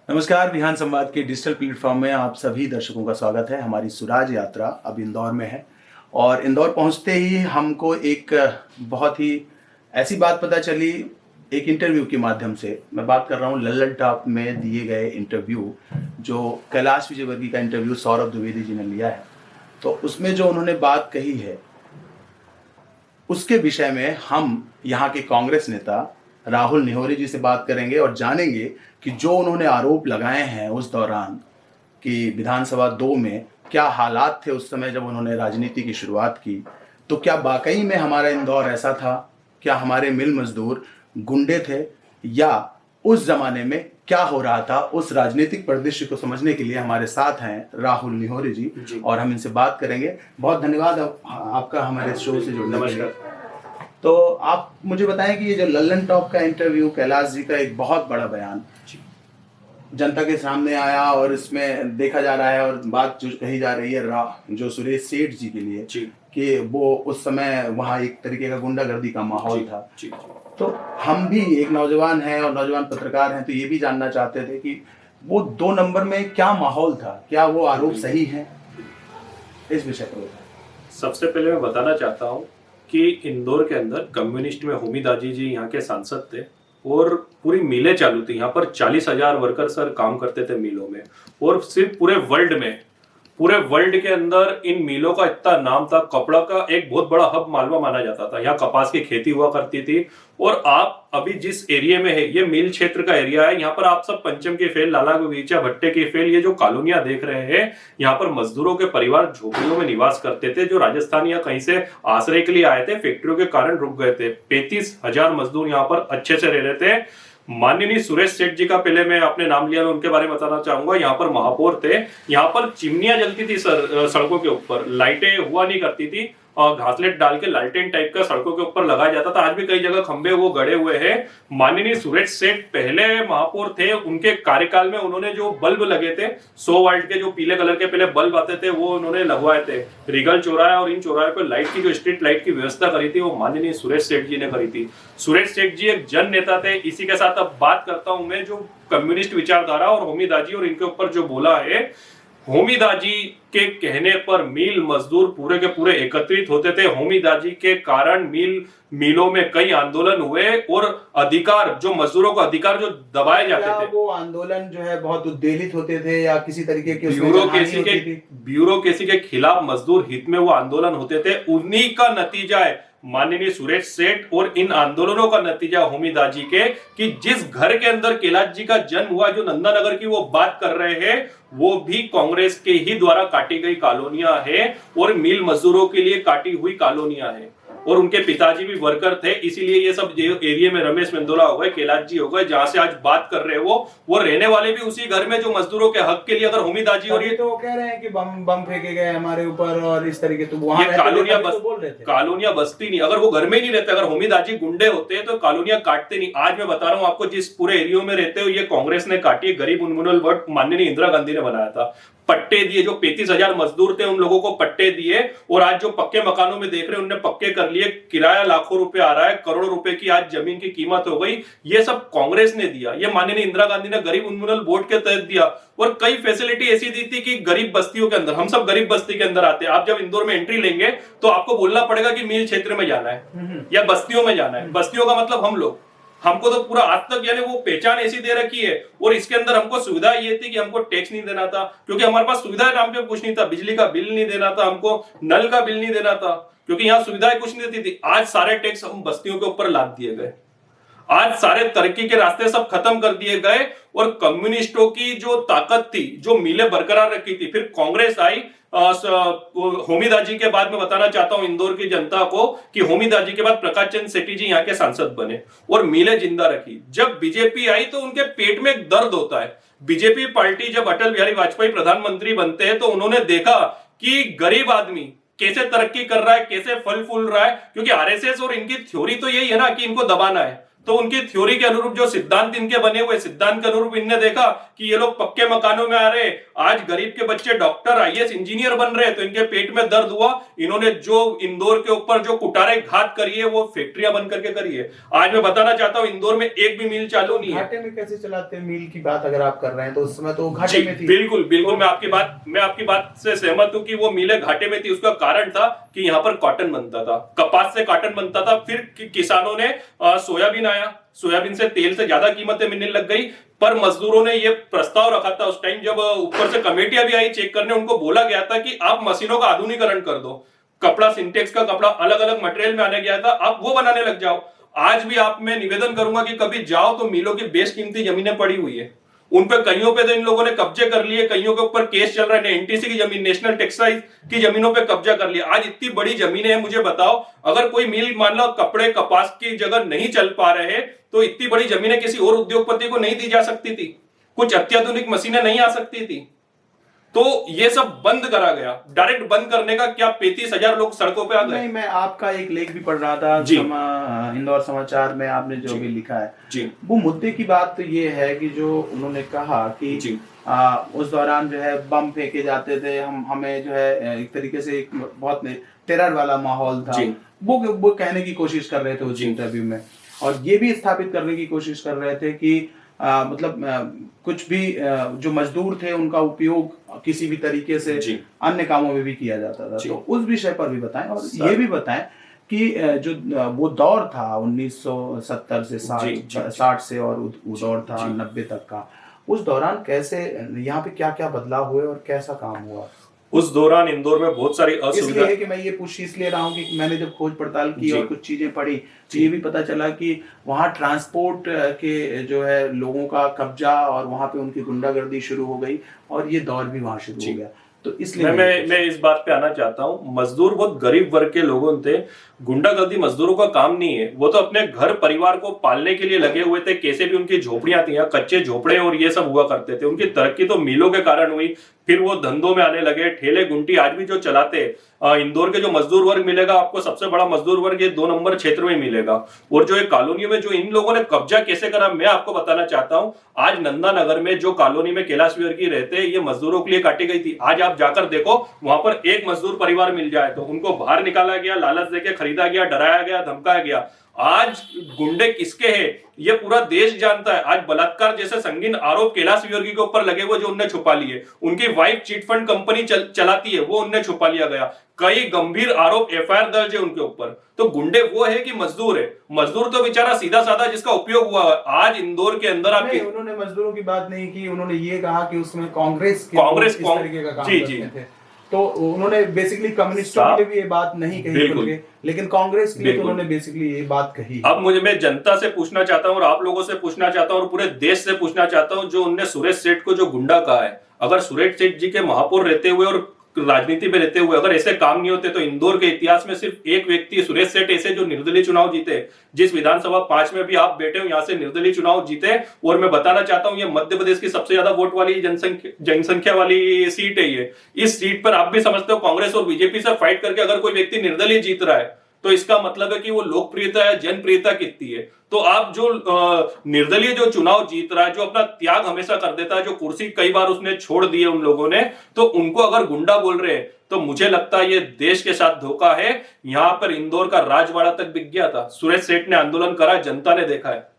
नमस्कार, बिहान संवाद के डिजिटल प्लेटफॉर्म में आप सभी दर्शकों का स्वागत है। हमारी सुराज यात्रा अब इंदौर में है और इंदौर पहुंचते ही हमको एक बहुत ही ऐसी बात पता चली, एक इंटरव्यू के माध्यम से। मैं बात कर रहा हूं लल्लन टॉप में दिए गए इंटरव्यू, जो कैलाश विजयवर्गीय का इंटरव्यू सौरभ द्विवेदी जी ने लिया है। तो उसमें जो उन्होंने बात कही है, उसके विषय में हम यहाँ के कांग्रेस नेता राहुल निहोरी जी से बात करेंगे और जानेंगे कि जो उन्होंने आरोप लगाए हैं उस दौरान कि विधानसभा 2 में क्या हालात थे उस समय जब उन्होंने राजनीति की शुरुआत की। तो क्या वाकई में हमारा इंदौर ऐसा था? क्या हमारे मिल मजदूर गुंडे थे, या उस जमाने में क्या हो रहा था? उस राजनीतिक परिदृश्य को समझने के लिए हमारे साथ हैं राहुल निहोरी जी और हम इनसे बात करेंगे। बहुत धन्यवाद आपका हमारे शो से जुड़ने के लिए। तो आप मुझे बताएं कि ये जो लल्लन टॉप का इंटरव्यू, कैलाश जी का एक बहुत बड़ा बयान जनता के सामने आया और इसमें देखा जा रहा है और बात जो कही जा रही है जो सुरेश सेठ जी के लिए कि वो उस समय वहाँ एक तरीके का गुंडागर्दी का माहौल था। तो हम भी एक नौजवान हैं और नौजवान पत्रकार हैं, तो ये भी जानना चाहते थे कि वो 2 नंबर में क्या माहौल था, क्या वो आरोप सही है? इस विषय पर सबसे पहले मैं बताना चाहता हूँ कि इंदौर के अंदर कम्युनिस्ट में होमी जी यहाँ के सांसद थे और पूरी मिलें चालू थी। यहाँ पर 40,000 वर्कर सर काम करते थे मिलों में, और सिर्फ पूरे वर्ल्ड के अंदर इन मिलों का इतना नाम था। कपड़ा का एक बहुत बड़ा हब मालवा माना जाता था। यहाँ कपास की खेती हुआ करती थी। और आप अभी जिस एरिया में है, ये मिल क्षेत्र का एरिया है। यहाँ पर आप सब पंचम की फेल, लाला बगीचा, भट्टे की फेल, ये जो कॉलोनियां देख रहे हैं, यहाँ पर मजदूरों के परिवार झोपड़ियों में निवास करते थे, जो राजस्थान या कहीं से आश्रय के लिए आए थे, फैक्ट्रियों के कारण रुक गए थे। 35,000 मजदूर यहाँ पर अच्छे से रह रहे थे। माननीय सुरेश सेठ जी का पहले मैं अपने नाम लिया, मैं उनके बारे में बताना चाहूंगा। यहाँ पर महापौर थे। यहाँ पर चिमनियां जलती थी सड़कों के ऊपर, लाइटें हुआ नहीं करती थी और घासलेट डाल के लालटेन टाइप का सड़कों के ऊपर लगाया जाता था। आज भी कई जगह खंबे वो गड़े हुए हैं। माननीय सुरेश सेठ पहले महापौर थे, उनके कार्यकाल में उन्होंने जो बल्ब लगे थे 100 वाट के, जो पीले कलर के पहले बल्ब आते थे, वो उन्होंने लगवाए थे। रिगल चौराहा और इन चौराहे पर लाइट की जो स्ट्रीट लाइट की व्यवस्था करी थी, वो माननीय सुरेश सेठ जी ने करी थी। सुरेश सेठ जी एक जन नेता थे। इसी के साथ अब बात करता हूं मैं जो कम्युनिस्ट विचारधारा और होमीदाजी और इनके ऊपर जो बोला है। होमीदाजी के कहने पर मिल मजदूर पूरे के पूरे एकत्रित होते थे। होमीदाजी के कारण मिलों में कई आंदोलन हुए और अधिकार, जो मजदूरों का अधिकार जो दबाए जाते थे, वो आंदोलन जो है बहुत उद्वेलित होते थे या किसी तरीके के ब्यूरोक्रेसी के खिलाफ मजदूर हित में वो आंदोलन होते थे। उन्हीं का नतीजा है माननीय सुरेश सेठ और इन आंदोलनों का नतीजा होमीदाजी के, कि जिस घर के अंदर कैलाश जी का जन्म हुआ, जो नंदानगर की वो बात कर रहे हैं, वो भी कांग्रेस के ही द्वारा काटी गई कॉलोनियां है और मिल मजदूरों के लिए काटी हुई कॉलोनियां है। और उनके पिताजी भी वर्कर थे, इसीलिए ये सब एरिया में रमेश मेंदोला हो गए, कैलाश जी हो गए, जहां से आज बात कर रहे हैं वो रहने वाले भी उसी घर में, जो मजदूरों के हक के लिए अगर होमीदाजी। और ये तो कह रहे हैं कि बम फेंके गए हमारे ऊपर और इस तरीके, तो वहां कॉलोनियां बसती नहीं। अगर वो घर में ही नहीं रहते, अगर होमीदाजी गुंडे होते तो कॉलोनियां काटते नहीं। आज मैं बता रहा हूं आपको, जिस पूरे एरिया में रहते हो, ये कांग्रेस ने काटी है। गरीब उन्मूलन बोर्ड माननीय इंदिरा गांधी ने बनाया था। पट्टे दिए, जो 35,000 मजदूर थे उन लोगों को पट्टे दिए, और आज जो पक्के मकानों में देख रहे हैं उन्होंने पक्के कर लिए। किराया लाखों रुपए आ रहा है, करोड़ों रुपए की आज जमीन की कीमत हो गई। ये सब कांग्रेस ने दिया। ये माननीय इंदिरा गांधी ने गरीब उन्मूलन बोर्ड के तहत दिया। और कई फैसिलिटी ऐसी दी थी कि गरीब बस्तियों के अंदर, हम सब गरीब बस्ती के अंदर आते हैं। आप जब इंदौर में एंट्री लेंगे तो आपको बोलना पड़ेगा कि मील क्षेत्र में जाना है या बस्तियों में जाना है। बस्तियों का मतलब हम लोग, हमको तो पूरा आज तक यानी वो पहचान ऐसी दे रखी है। और इसके अंदर हमको सुविधा ये थी कि हमको टैक्स नहीं देना था, क्योंकि हमारे पास सुविधा नाम पे कुछ नहीं था। बिजली का बिल नहीं देना था हमको, नल का बिल नहीं देना था, क्योंकि यहाँ सुविधाएं कुछ नहीं देती थी। आज सारे टैक्स हम बस्तियों के ऊपर लाद दिए गए। आज सारे तरक्की के रास्ते सब खत्म कर दिए गए। और कम्युनिस्टों की जो ताकत थी, जो मिलें बरकरार रखी थी, फिर कांग्रेस आई। होमीदाजी के बाद मैं बताना चाहता हूं इंदौर की जनता को कि होमीदाजी के बाद प्रकाश चंद सेठी जी यहाँ के सांसद बने और मिलें जिंदा रखी। जब बीजेपी आई तो उनके पेट में एक दर्द होता है। बीजेपी पार्टी जब अटल बिहारी वाजपेयी प्रधानमंत्री बनते हैं तो उन्होंने देखा कि गरीब आदमी कैसे तरक्की कर रहा है, कैसे फल फूल रहा है, क्योंकि आरएसएस और इनकी थ्योरी तो यही है ना कि इनको दबाना है। तो उनकी थ्योरी के अनुरूप जो सिद्धांत इनके बने हुए सिद्धांत के अनुरूप इनने देखा कि ये लोग पक्के मकानों में आ रहे, आज गरीब के बच्चे डॉक्टर आईएएस इंजीनियर बन रहे, तो इनके पेट में दर्द हुआ। इन्होंने जो इंदौर के ऊपर जो कुटारे घात करी है वो फैक्ट्रियां बन करके करी है। आज मैं बताना चाहता हूं इंदौर में एक भी मिल चालू नहीं है। घाटे में कैसे चलाते हैं मिल की बात अगर आप कर रहे हैं तो उस समय तो घाटे में थी। बिल्कुल बिल्कुल, मैं आपकी बात से सहमत हूं कि वो मिलें घाटे में थी। उसका कारण था कि यहाँ पर कॉटन बनता था, कपास से कॉटन बनता था। फिर किसानों ने सोयाबीन आया, सोयाबीन से तेल से ज्यादा कीमतें मिलने लग गई। पर मजदूरों ने ये प्रस्ताव रखा था उस टाइम, जब ऊपर से कमेटियां भी आई चेक करने, उनको बोला गया था कि आप मशीनों का आधुनिकीकरण कर दो। कपड़ा, सिंटेक्स का कपड़ा अलग अलग मटेरियल में आने गया था, आप वो बनाने लग जाओ। आज भी आप मैं निवेदन करूंगा कि कभी जाओ तो मिलों की बेशकीमती जमीनें पड़ी हुई है, उन पे कईयों पे तो इन लोगों ने कब्जे कर लिए, कईयों के ऊपर केस चल रहा है। एनटीसी की जमीन, नेशनल टेक्सटाइल की जमीनों पे कब्जा कर लिया। आज इतनी बड़ी जमीनें हैं, मुझे बताओ अगर कोई मिल मान लो कपड़े कपास की जगह नहीं चल पा रहे तो इतनी बड़ी जमीनें किसी और उद्योगपति को नहीं दी जा सकती थी? कुछ अत्याधुनिक मशीनें नहीं आ सकती थी? तो ये सब बंद करा गया। डायरेक्ट बंद करने का क्या 35,000 लोग सड़कों पे आ गए? नहीं, मैं आपका एक लेख भी पढ़ रहा था इंदौर समाचार में, आपने जो भी लिखा है जी, वो मुद्दे की बात तो ये है कि जो उन्होंने कहा कि उस दौरान जो है बम फेंके जाते थे, हमें जो है एक तरीके से एक बहुत टेरर वाला माहौल था। वो कहने की कोशिश कर रहे थे उस इंटरव्यू में, और ये भी स्थापित करने की कोशिश कर रहे थे कि कुछ भी जो मजदूर थे उनका उपयोग किसी भी तरीके से अन्य कामों में भी किया जाता था। तो उस विषय पर भी बताएं, और ये भी बताएं कि जो वो दौर था 1970 से 60 से, और वो दौर था 90 तक का, उस दौरान कैसे यहाँ पे क्या क्या बदलाव हुए और कैसा काम हुआ? उस दौरान इंदौर में बहुत सारी असुविधा। इसलिए कि मैं ये पूछ इसलिए रहा हूँ कि मैंने जब खोज पड़ताल की और कुछ चीजें पढ़ी तो ये भी पता चला कि वहाँ ट्रांसपोर्ट के जो है लोगों का कब्जा, और वहाँ पे उनकी गुंडागर्दी शुरू हो गई, और ये दौर भी वहाँ शुरू हो गया। तो इसलिए मैं इस बात पे आना चाहता हूँ। मजदूर बहुत गरीब वर्ग के लोगों थे, गुंडागर्दी मजदूरों का काम नहीं है। वो तो अपने घर परिवार को पालने के लिए लगे हुए थे। कैसे भी उनकी झोपड़ियां थी, कच्चे झोपड़े और ये सब हुआ करते थे। उनकी तरक्की तो मिलों के कारण हुई, फिर वो धंधों में आने लगे, ठेले गुंटी आज भी जो चलाते। इंदौर के जो मजदूर वर्ग मिलेगा आपको, सबसे बड़ा मजदूर वर्ग ये 2 नंबर क्षेत्र में मिलेगा। और जो एक कॉलोनी में जो इन लोगों ने कब्जा कैसे करा, मैं आपको बताना चाहता हूं। आज नंदा नगर में जो कॉलोनी में कैलाश विहार की रहते, ये मजदूरों के लिए काटी गई थी। आज आप जाकर देखो, वहां पर एक मजदूर परिवार मिल जाए तो उनको बाहर निकाला गया, लालच देके खरीदा गया, डराया गया, धमकाया गया। आज गुंडे किसके हैं ये पूरा देश जानता है। आज बलात्कार जैसे संगीन आरोप कैलाश विवर्गी के ऊपर लगे हुए जो उनने छुपा लिए। उनकी वाइफ चिट फंड कंपनी चलाती है, वो उनने छुपा लिया गया। कई गंभीर आरोप एफआईआर दर्ज है उनके ऊपर। तो गुंडे वो है कि मजदूर है? मजदूर तो बेचारा सीधा साधा जिसका उपयोग हुआ है। आज इंदौर के अंदर आपकी, उन्होंने मजदूरों की बात नहीं की, उन्होंने ये कहा कि उसमें कांग्रेस इस तरीके का काम करते थे। तो उन्होंने बेसिकली कम्युनिस्टों के लिए भी ये बात नहीं कही, लेकिन कांग्रेस के लिए तो उन्होंने बेसिकली ये बात कही। अब मैं जनता से पूछना चाहता हूं और आप लोगों से पूछना चाहता हूं और पूरे देश से पूछना चाहता हूं, जो उनने सुरेश सेठ को जो गुंडा कहा है, अगर सुरेश सेठ जी के महापौर रहते हुए और राजनीति में रहते हुए अगर ऐसे काम नहीं होते तो इंदौर के इतिहास में सिर्फ एक व्यक्ति सुरेश सेठ ऐसे जो निर्दलीय चुनाव जीते, जिस विधानसभा 5 में भी आप बैठे हो, यहां से निर्दलीय चुनाव जीते। और मैं बताना चाहता हूं ये मध्य प्रदेश की सबसे ज्यादा वोट वाली जनसंख्या वाली सीट है ये। इस सीट पर आप भी समझते हो कांग्रेस और बीजेपी से फाइट करके अगर कोई व्यक्ति निर्दलीय जीत रहा है तो इसका मतलब है कि वो लोकप्रियता है, जनप्रियता कितनी है। तो आप जो निर्दलीय जो चुनाव जीत रहा है, जो अपना त्याग हमेशा कर देता है, जो कुर्सी कई बार उसने छोड़ दी है उन लोगों ने, तो उनको अगर गुंडा बोल रहे हैं तो मुझे लगता है ये देश के साथ धोखा है। यहां पर इंदौर का राजवाड़ा तक बिक गया था। सुरेश सेठ ने आंदोलन करा, जनता ने देखा है।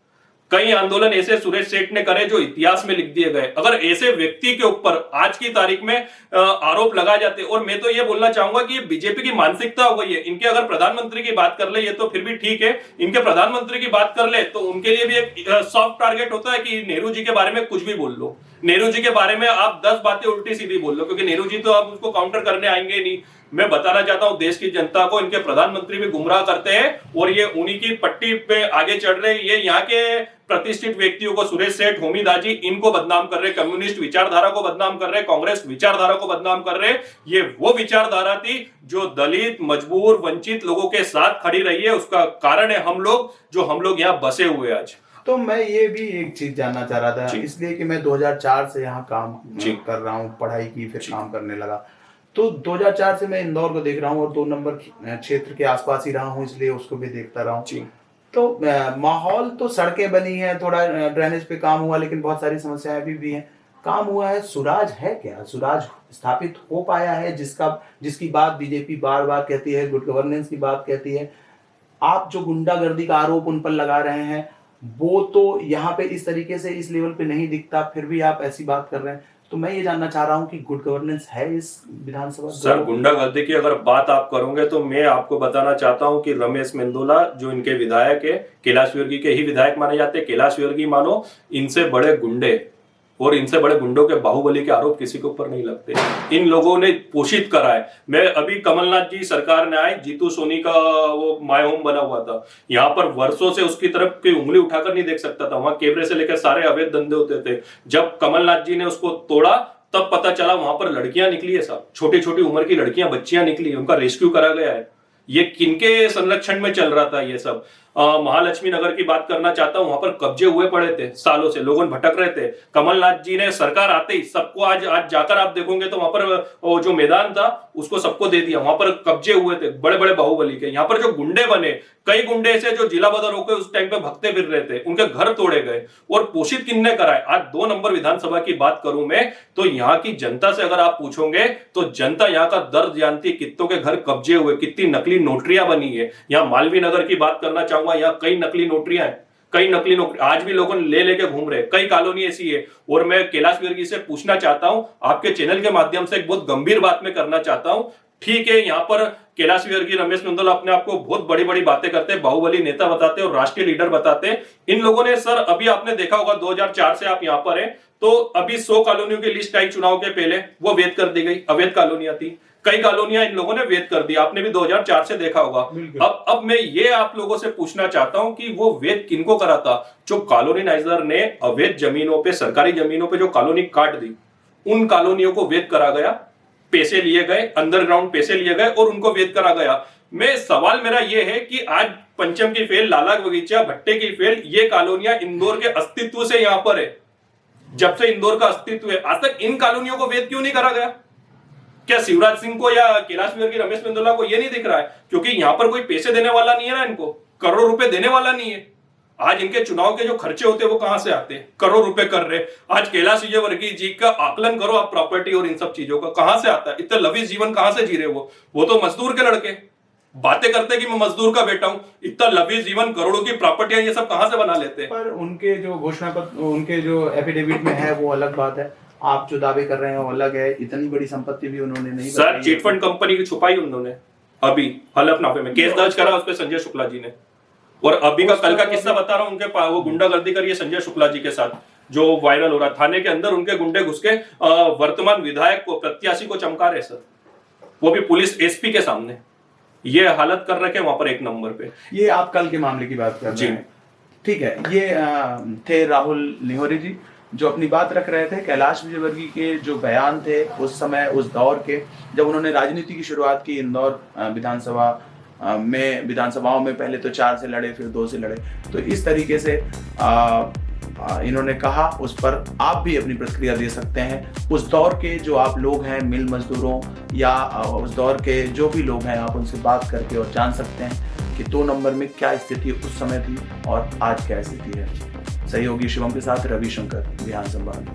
कई आंदोलन ऐसे सुरेश सेठ ने करे जो इतिहास में लिख दिए गए। अगर ऐसे व्यक्ति के ऊपर आज की तारीख में आरोप लगा जाते, और मैं तो ये बोलना चाहूंगा कि ये बीजेपी की मानसिकता हो गई है। इनके अगर प्रधानमंत्री की बात कर ले ये तो फिर भी ठीक है, इनके प्रधानमंत्री की बात कर ले तो उनके लिए भी एक सॉफ्ट टारगेट होता है कि नेहरू जी के बारे में कुछ भी बोल लो, नेहरू जी के बारे में आप 10 बातें उल्टी सीधी बोल लो, क्योंकि नेहरू जी तो आप उसको काउंटर करने आएंगे नहीं। मैं बताना चाहता हूं देश की जनता को, इनके प्रधानमंत्री भी गुमराह करते हैं और ये उन्हीं की पट्टी पे आगे चढ़ रहे हैं। ये यहाँ के प्रतिष्ठित व्यक्तियों को, सुरेश सेठ, होमी दाजी, इनको बदनाम कर रहे, कम्युनिस्ट विचारधारा को बदनाम कर रहे, कांग्रेस विचारधारा को बदनाम कर रहे। ये वो विचारधारा थी जो दलित, मजबूर, वंचित लोगों के साथ खड़ी रही है। उसका कारण है हम लोग यहाँ बसे हुए आज। तो मैं ये भी एक चीज जानना चाह रहा था, इसलिए कि मैं 2004 से यहाँ काम कर रहा हूँ, पढ़ाई की, फिर काम करने लगा। तो 2004 से मैं इंदौर को देख रहा हूँ और 2 नंबर क्षेत्र के आसपास ही रहा हूँ, इसलिए उसको भी देखता रहा हूँ। तो माहौल तो सड़कें बनी हैं, थोड़ा ड्रेनेज पे काम हुआ, लेकिन बहुत सारी समस्याएं अभी भी हैं। काम हुआ है, सुराज है क्या? सुराज स्थापित हो पाया है, जिसकी बात बीजेपी बार बार कहती है, गुड गवर्नेंस की बात कहती है। आप जो गुंडागर्दी का आरोप उन पर लगा रहे हैं, वो तो यहाँ पे इस तरीके से इस लेवल पे नहीं दिखता, फिर भी आप ऐसी बात कर रहे हैं। तो मैं ये जानना चाह रहा हूँ कि गुड गवर्नेंस है इस विधानसभा? सर, गुंडागर्दी की अगर बात आप करोगे तो मैं आपको बताना चाहता हूं कि रमेश मेंदोला जो इनके विधायक है, कैलाश विर्गी के ही विधायक माने जाते हैं। कैलाश विर्गी मानो इनसे बड़े गुंडे और इनसे बड़े गुंडों के बाहुबली के आरोप किसी के ऊपर नहीं लगते। इन लोगों ने पोषित करा है। मैं अभी कमलनाथ जी सरकार ने आए, जीतू सोनी का वो माय होम बना हुआ था, यहाँ पर वर्षों से उसकी तरफ की उंगली उठाकर नहीं देख सकता था। वहां कैमरे से लेकर सारे अवैध धंधे होते थे। जब कमलनाथ जी ने उसको तोड़ा तब पता चला वहां पर लड़कियां निकली है, सब छोटी छोटी उम्र की लड़कियां, बच्चियां निकली, उनका रेस्क्यू करा गया है। ये किनके संरक्षण में चल रहा था ये सब? महालक्ष्मी नगर की बात करना चाहता हूं, वहां पर कब्जे हुए पड़े थे, सालों से लोग भटक रहे थे। कमलनाथ जी ने सरकार आते ही सबको, आज जाकर आप देखोगे तो वहां पर जो मैदान था उसको सबको दे दिया। वहां पर कब्जे हुए थे बड़े बड़े बाहुबली के। यहाँ पर जो गुंडे बने, कई गुंडे ऐसे जो जिला बदर होकर उस टाइम पे भगते फिर रहे थे, उनके घर तोड़े गए। और पोषित किन्ने कराए? आज 2 नंबर विधानसभा की बात करूं मैं तो यहाँ की जनता से अगर आप पूछोगे तो जनता यहाँ का दर्द जानती है। कितनों के घर कब्जे हुए, कितनी नकली नोटरियां बनी है। यहाँ मालवीय नगर की बात करना चाहूंगा, यहाँ कई नकली नोटरियां हैं, कई नकली नौकरी आज भी लोगों ले लेके घूम रहे। कई कॉलोनी ऐसी है। और मैं कैलाश विर्गी से पूछना चाहता हूं, आपके चैनल के माध्यम से एक बहुत गंभीर बात मैं करना चाहता हूं। ठीक है, यहाँ पर कैलाश विर्गी, रमेश मेंदोला अपने आप को बहुत बड़ी बड़ी बातें करते हैं, बाहुबली नेता बताते हैं और राष्ट्रीय लीडर बताते हैं। इन लोगों ने सर, अभी आपने देखा होगा 2004 से आप यहाँ पर हैं, तो अभी 100 कॉलोनियों की लिस्ट आई चुनाव के पहले, वो वैध कर दी गई। अवैध कॉलोनियां थी, कई कॉलोनियां इन लोगों ने वैध कर दी। आपने भी 2004 से देखा होगा। अब मैं ये आप लोगों से पूछना चाहता हूं कि वो वैध किनको करा था? जो कॉलोनीनाइजर ने अवैध जमीनों पे, सरकारी जमीनों पे जो कॉलोनी काट दी, उन कॉलोनियों को वैध करा गया, पैसे लिए गए, अंडरग्राउंड पैसे लिए गए और उनको वैध करा गया। मैं सवाल मेरा यह है कि आज पंचम की फेल, लाला बगीचा, भट्टे की फेल, ये कॉलोनियां इंदौर के अस्तित्व से यहां पर है। जब से इंदौर का अस्तित्व है, आज तक इन कॉलोनियों को वैध क्यों नहीं करा गया? क्या शिवराज सिंह को या कैलाश विर्गी, रमेश मेंदोला को ये नहीं दिख रहा है? क्योंकि यहां पर कोई पैसे देने वाला नहीं है ना, इनको करोड़ों रुपए देने वाला नहीं है। आज इनके चुनाव के जो खर्चे होते हैं वो कहां से आते हैं? करोड़ रुपए कर रहे। आज कैलाश विजयवर्गीय जी का आकलन करो आप, प्रॉपर्टी और इन सब चीजों का कहां से आता है? इतना लविश जीवन कहां से जी रहे? वो तो मजदूर के लड़के बातें करते कि मैं मजदूर का बेटा हूं। इतना लविश जीवन, करोड़ों की प्रॉपर्टियां, ये सब कहां से बना लेते हैं? पर उनके जो घोषणा पत्र, उनके जो एफिडेविट में है वो अलग बात है, आप जो दावे कर रहे हैं वो अलग है। इतनी बड़ी संपत्ति भी उन्होंने नहीं सर, चिटफंड कंपनी की छुपाई उन्होंने अभी हलफनामे में केस दर्ज करा उस पर संजय शुक्ला जी ने। और अभी का कल का किस्सा बता रहा हूं, उनके वो गुंडागर्दी करी है संजय शुक्ला जी के साथ, जो वायरल हो रहा। थाने के अंदर उनके गुंडे घुस के वर्तमान विधायक को, प्रत्याशी को चमका रहे सर, वो भी पुलिस एसपी के सामने। ये हालत कर रखे वहां पर 1 नंबर पे। ये आप कल के मामले की बात कर रहे हैं, ठीक है। ये थे राहुल निहोरी जी, जो अपनी बात रख रहे थे। कैलाश विजयवर्गीय के जो बयान थे उस समय, उस दौर के, जब उन्होंने राजनीति की शुरुआत की इंदौर विधानसभाओं में पहले तो 4 से लड़े, फिर 2 से लड़े, तो इस तरीके से इन्होंने कहा। उस पर आप भी अपनी प्रतिक्रिया दे सकते हैं। उस दौर के जो आप लोग हैं, मिल मजदूरों या उस दौर के जो भी लोग हैं, आप उनसे बात करके और जान सकते हैं कि 2 नंबर में क्या स्थिति उस समय थी और आज क्या स्थिति है। सहयोगी शिवम के साथ रविशंकर, बिहार संवाद।